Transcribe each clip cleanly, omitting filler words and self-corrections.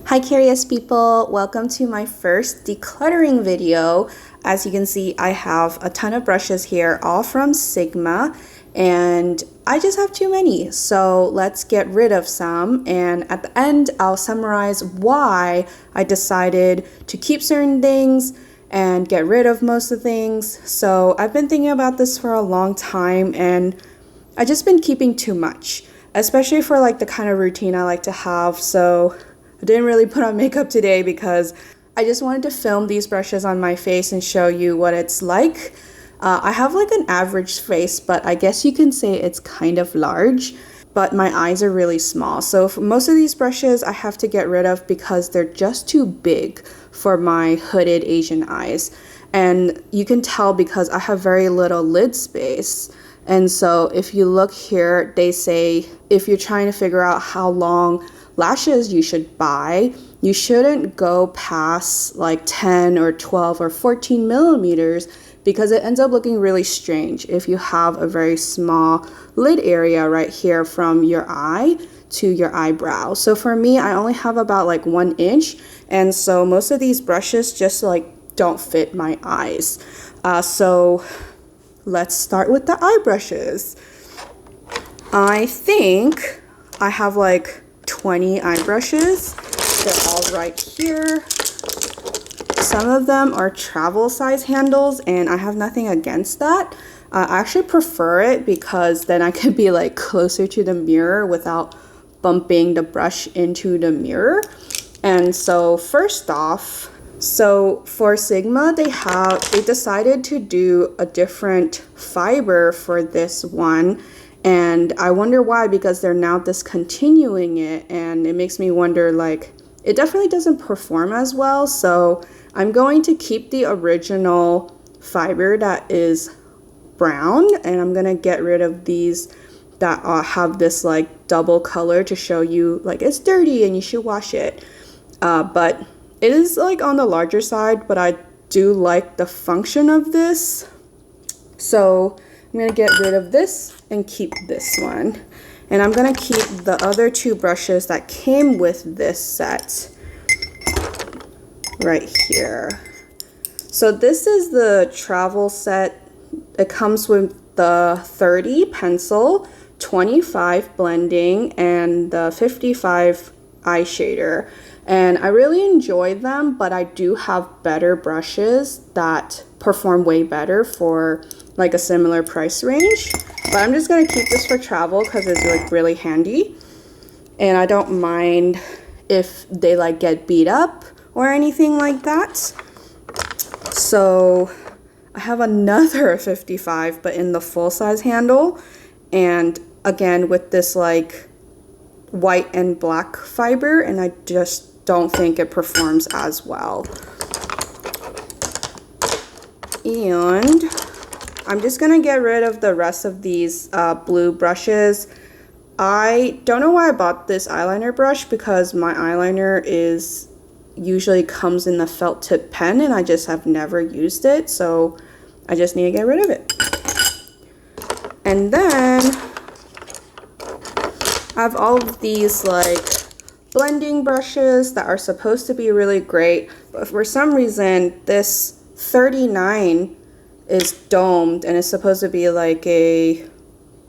Hi curious people, welcome to my first decluttering video. As you can see, I have a ton of brushes here, all from Sigma, and I just have too many. So let's get rid of some, and at the end, I'll summarize why I decided to keep certain things and get rid of most of the things. So I've been thinking about this for a long time, and I've just been keeping too much, especially for like the kind of routine I like to have. So I didn't really put on makeup today because I just wanted to film these brushes on my face and show you what it's like. I have like an average face, but I guess you can say it's kind of large, but my eyes are really small. So for most of these brushes I have to get rid of because they're just too big for my hooded Asian eyes. And you can tell because I have very little lid space. And so if you look here, they say if you're trying to figure out how long lashes you should buy, you shouldn't go past like 10 or 12 or 14 millimeters because it ends up looking really strange if you have a very small lid area right here from your eye to your eyebrow. So for me, I only have about like 1 inch, and so most of these brushes just like don't fit my eyes. So let's start with the eye brushes. I think I have like 20 eye brushes. They're all right here. Some of them are travel size handles, and I have nothing against that. I actually prefer it because then I can be like closer to the mirror without bumping the brush into the mirror. And so first off, so for Sigma, they decided to do a different fiber for this one. And I wonder why, because they're now discontinuing it, and it makes me wonder, like, it definitely doesn't perform as well. So I'm going to keep the original fiber that is brown, and I'm gonna get rid of these that have this like double color to show you like it's dirty and you should wash it. But it is like on the larger side, but I do like the function of this. So I'm going to get rid of this and keep this one. And I'm going to keep the other 2 brushes that came with this set right here. So this is the travel set. It comes with the 30 pencil, 25 blending, and the 55 eye shader. And I really enjoy them, but I do have better brushes that perform way better for like a similar price range. But I'm just gonna keep this for travel because it's like really handy, and I don't mind if they like get beat up or anything like that. So I have another 55, but in the full size handle, and again with this like white and black fiber, and I just don't think it performs as well. And I'm just gonna get rid of the rest of these blue brushes. I don't know why I bought this eyeliner brush because my eyeliner usually comes in the felt tip pen, and I just have never used it, so I just need to get rid of it. And then I have all of these like blending brushes that are supposed to be really great, but for some reason this 39 is domed and it's supposed to be like a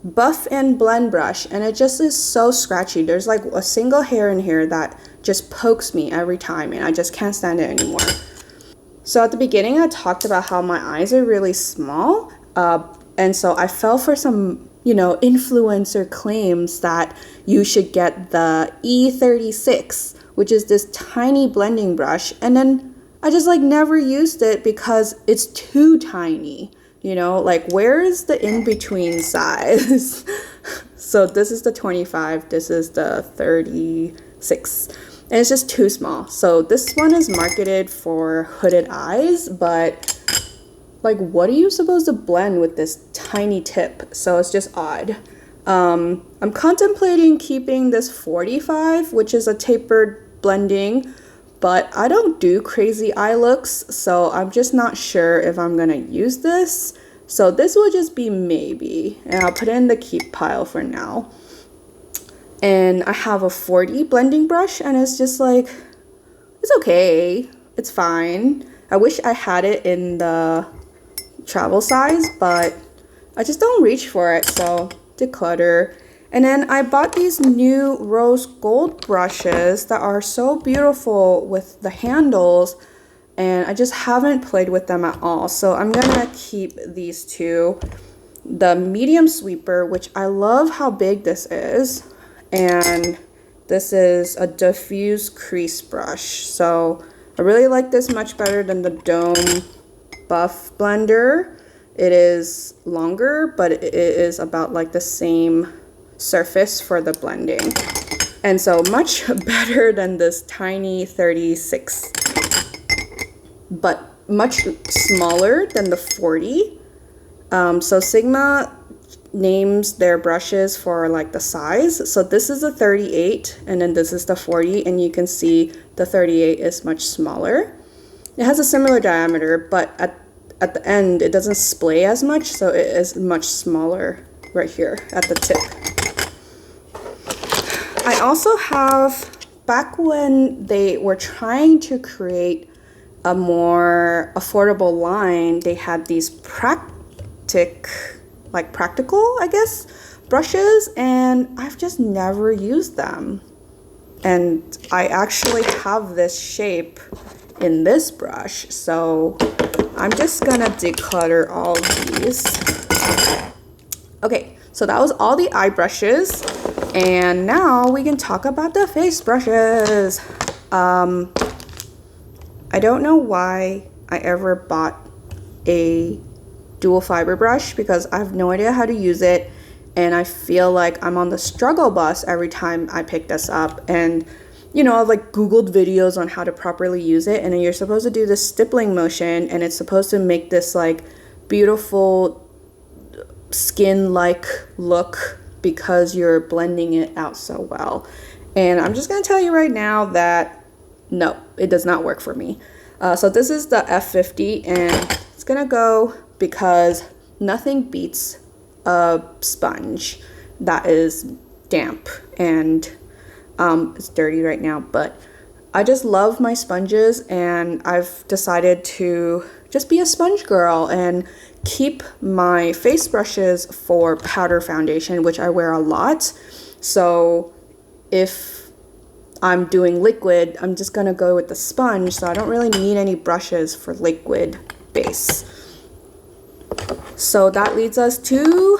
buff and blend brush, and it just is so scratchy. There's like a single hair in here that just pokes me every time, and I just can't stand it anymore. So at the beginning I talked about how my eyes are really small, and so I fell for some influencer claims that you should get the E36, which is this tiny blending brush, and then I just like never used it because it's too tiny, like where is the in-between size? So this is the 25, this is the 36, and it's just too small. So this one is marketed for hooded eyes, but like what are you supposed to blend with this tiny tip? So it's just odd. I'm contemplating keeping this 45, which is a tapered blending, but I don't do crazy eye looks, so I'm just not sure if I'm gonna use this. So this will just be maybe, and I'll put it in the keep pile for now. And I have a 40 blending brush, and it's just like It's okay. It's fine. I wish I had it in the travel size, but I just don't reach for it, so Declutter. And then I bought these new rose gold brushes that are so beautiful with the handles, and I just haven't played with them at all. So I'm gonna keep these two. The medium sweeper, which I love how big this is, and this is a diffuse crease brush. So I really like this much better than the Dome Buff blender. It is longer, but it is about like the same surface for the blending. And so much better than this tiny 36, but much smaller than the 40. So Sigma names their brushes for like the size. So this is a 38 and then this is the 40, and you can see the 38 is much smaller. It has a similar diameter, but at the end it doesn't splay as much, so it is much smaller right here at the tip. I also have, back when they were trying to create a more affordable line, they had these practical, I guess, brushes, and I've just never used them. And I actually have this shape in this brush, so I'm just gonna declutter all these. Okay, so that was all the eye brushes, and now we can talk about the face brushes. I don't know why I ever bought a dual fiber brush, because I have no idea how to use it, and I feel like I'm on the struggle bus every time I pick this up. And you know, I've like Googled videos on how to properly use it, and then you're supposed to do this stippling motion, and it's supposed to make this like beautiful skin-like look because you're blending it out so well. And I'm just gonna tell you right now that no, it does not work for me. So this is the F50, and it's gonna go because nothing beats a sponge that is damp, and it's dirty right now, but I just love my sponges, and I've decided to just be a sponge girl and keep my face brushes for powder foundation, which I wear a lot. So if I'm doing liquid, I'm just gonna go with the sponge, so I don't really need any brushes for liquid base. So that leads us to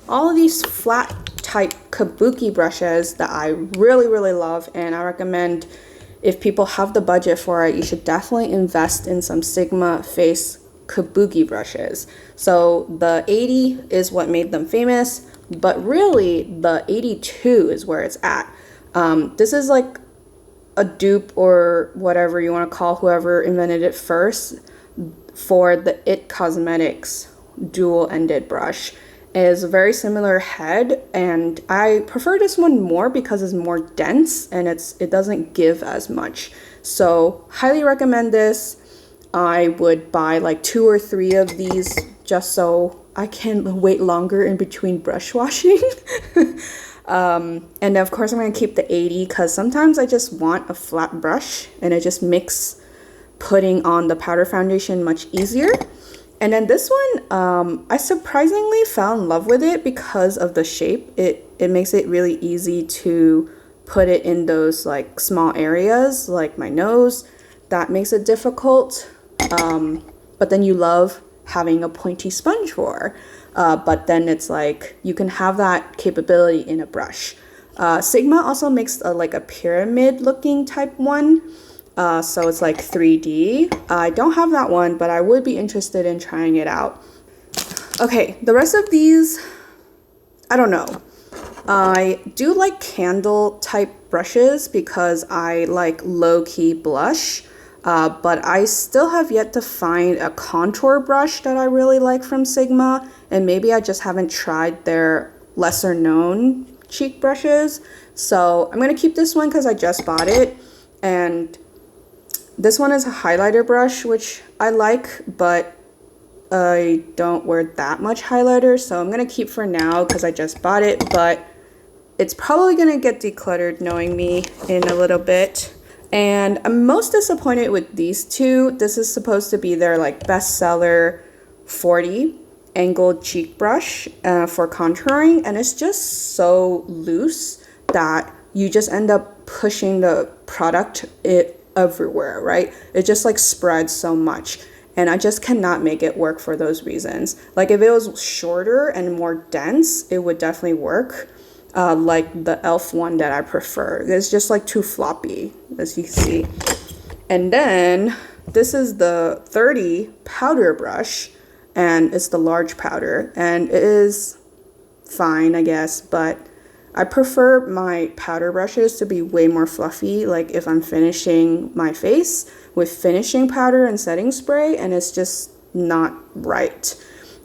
all of these flat type kabuki brushes that I really love, and I recommend, if people have the budget for it, you should definitely invest in some Sigma face kabuki brushes. So the 80 is what made them famous, but really the 82 is where it's at. This is like a dupe, or whatever you want to call whoever invented it first, for the It Cosmetics dual-ended brush. It is a very similar head, and I prefer this one more because it's more dense and it doesn't give as much. So highly recommend this. I would buy like 2 or 3 of these just so I can wait longer in between brush washing. And of course I'm going to keep the 80 because sometimes I just want a flat brush, and it just makes putting on the powder foundation much easier. And then this one, I surprisingly fell in love with it because of the shape. It makes it really easy to put it in those like small areas like my nose. That makes it difficult, but then you love having a pointy sponge for. But then it's like you can have that capability in a brush. Sigma also makes like a pyramid looking type one. So it's like 3D. I don't have that one, but I would be interested in trying it out. Okay, the rest of these, I don't know. I do like candle type brushes because I like low-key blush, but I still have yet to find a contour brush that I really like from Sigma, and maybe I just haven't tried their lesser known cheek brushes. So I'm gonna keep this one because I just bought it, and this one is a highlighter brush, which I like, but I don't wear that much highlighter, so I'm gonna keep for now because I just bought it, but it's probably gonna get decluttered knowing me in a little bit. And I'm most disappointed with these two. This is supposed to be their like bestseller 40 angled cheek brush for contouring, and it's just so loose that you just end up pushing the product everywhere, right? It just like spreads so much, and I just cannot make it work for those reasons. Like if it was shorter and more dense, it would definitely work. Like the elf one that I prefer. It's just like too floppy, as you see. And then this is the 30 powder brush, and it's the large powder, and it is fine, I guess, but I prefer my powder brushes to be way more fluffy, like if I'm finishing my face with finishing powder and setting spray, and it's just not right.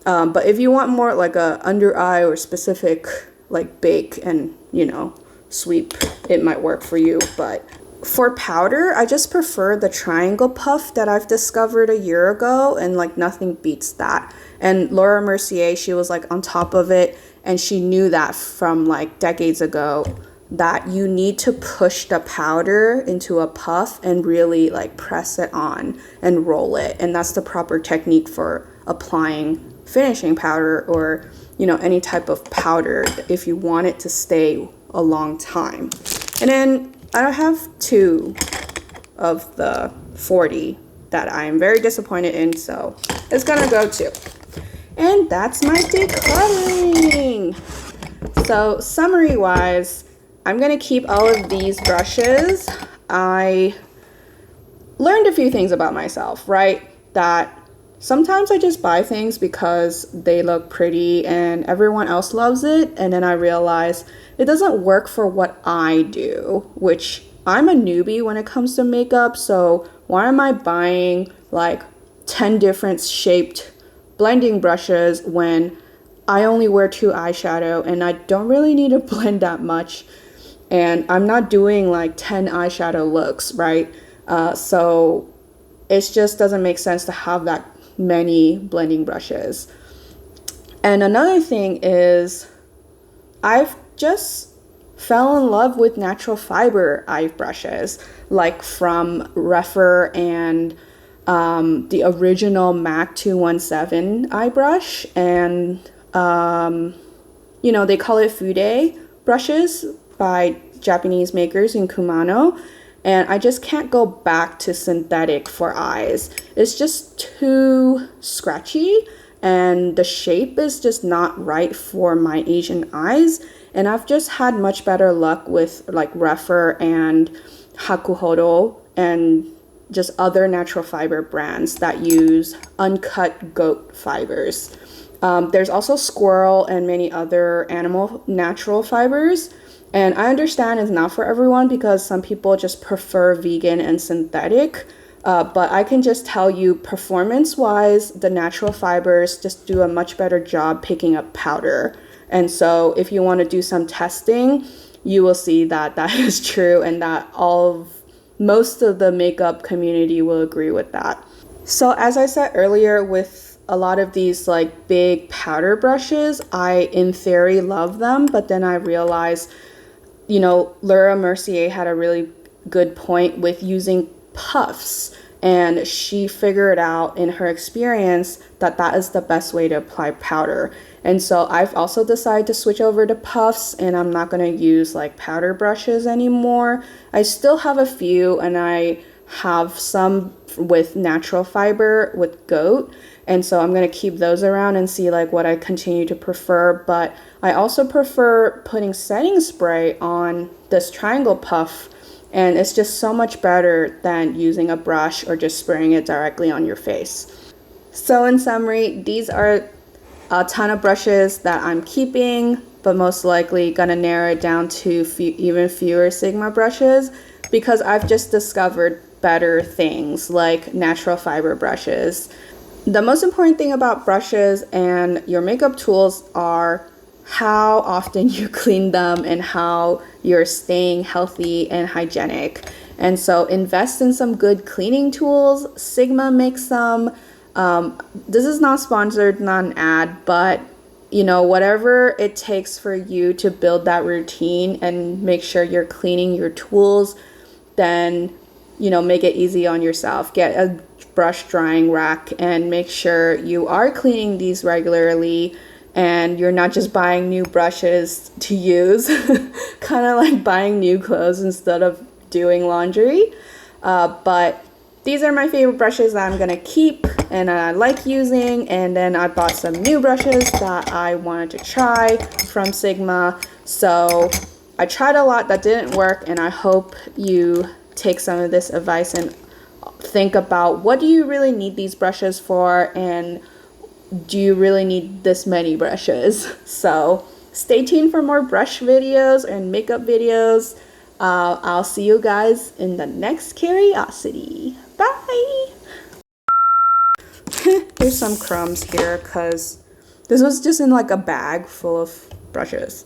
But if you want more like a under eye or specific like bake and, you know, sweep, it might work for you. But for powder, I just prefer the triangle puff that I've discovered a year ago, and like nothing beats that. And Laura Mercier, she was like on top of it, and she knew that from like decades ago that you need to push the powder into a puff and really like press it on and roll it. And that's the proper technique for applying finishing powder, or you know, any type of powder if you want it to stay a long time. And then I have 2 of the 40 that I am very disappointed in, so it's gonna go 2. And that's my decluttering. So summary wise, I'm gonna keep all of these brushes. I learned a few things about myself, right? That sometimes I just buy things because they look pretty and everyone else loves it, and then I realize it doesn't work for what I do, which I'm a newbie when it comes to makeup, so why am I buying like 10 different shaped blending brushes when I only wear 2 eyeshadow and I don't really need to blend that much, and I'm not doing like 10 eyeshadow looks, right? So it just doesn't make sense to have that many blending brushes. And another thing is I've just fell in love with natural fiber eye brushes, like from Rephr and the original MAC 217 eye brush, and you know, they call it fude brushes by Japanese makers in Kumano. And I just can't go back to synthetic for eyes. It's just too scratchy, and the shape is just not right for my Asian eyes. And I've just had much better luck with like Rephr and Hakuhodo and just other natural fiber brands that use uncut goat fibers. There's also squirrel and many other animal natural fibers. And I understand it's not for everyone because some people just prefer vegan and synthetic. But I can just tell you, performance-wise, the natural fibers just do a much better job picking up powder. And so if you want to do some testing, you will see that that is true, and that most of the makeup community will agree with that. So as I said earlier, with a lot of these like big powder brushes, I in theory love them, but then I realized, you know, Laura Mercier had a really good point with using puffs, and she figured out in her experience that that is the best way to apply powder. And so I've also decided to switch over to puffs, and I'm not going to use like powder brushes anymore. I still have a few, and I have some with natural fiber with goat, and so I'm going to keep those around and see like what I continue to prefer. But I also prefer putting setting spray on this triangle puff, and it's just so much better than using a brush or just spraying it directly on your face. So in summary, these are a ton of brushes that I'm keeping, but most likely gonna narrow it down to even fewer Sigma brushes, because I've just discovered better things like natural fiber brushes. The most important thing about brushes and your makeup tools are how often you clean them and how you're staying healthy and hygienic. And so invest in some good cleaning tools. Sigma makes some. This is not sponsored, not an ad, but you know, whatever it takes for you to build that routine and make sure you're cleaning your tools, then make it easy on yourself. Get a brush drying rack and make sure you are cleaning these regularly and you're not just buying new brushes to use, kind of like buying new clothes instead of doing laundry. But these are my favorite brushes that I'm gonna keep and I like using, and then I bought some new brushes that I wanted to try from Sigma. So I tried a lot that didn't work, and I hope you take some of this advice and think about, what do you really need these brushes for, and do you really need this many brushes? So stay tuned for more brush videos and makeup videos. I'll see you guys in the next curiosity. Bye! There's some crumbs here because this was just in like a bag full of brushes.